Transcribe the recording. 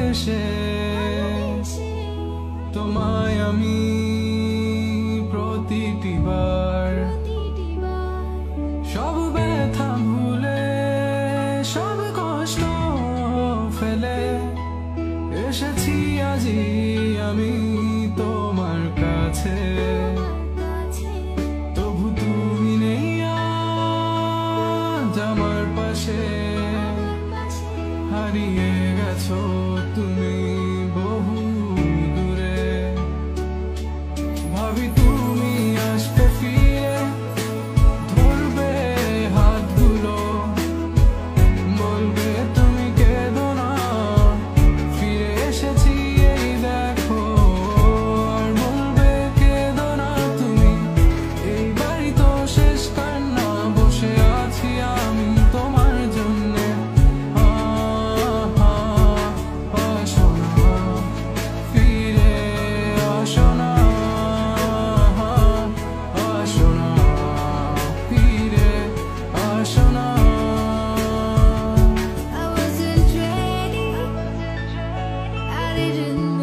এসে তোমায় আমি প্রতিটি বার সব ব্যথা ভুলে সব কষ্ট ফেলে এসেছি আজি আমি তোমার কাছে। তবু তুমি নেই আজ আমার পাশে, হারিয়ে গেছো তুমি বহু দূরে। ভাবি তুমি আসবে ফিরে, ধরবে হাতগুলো, বলবে তুমি কেঁদো না, ফিরে এসেছি এই দেখো। আর বলবে কেঁদো না তুমি, এইবারই তো শেষ কান্না, বসে আছি আমি তোমার জন্যে। আসো না, ফিরে আসো না, আসো না, ফিরে আসো না। I wasn't ready, I didn't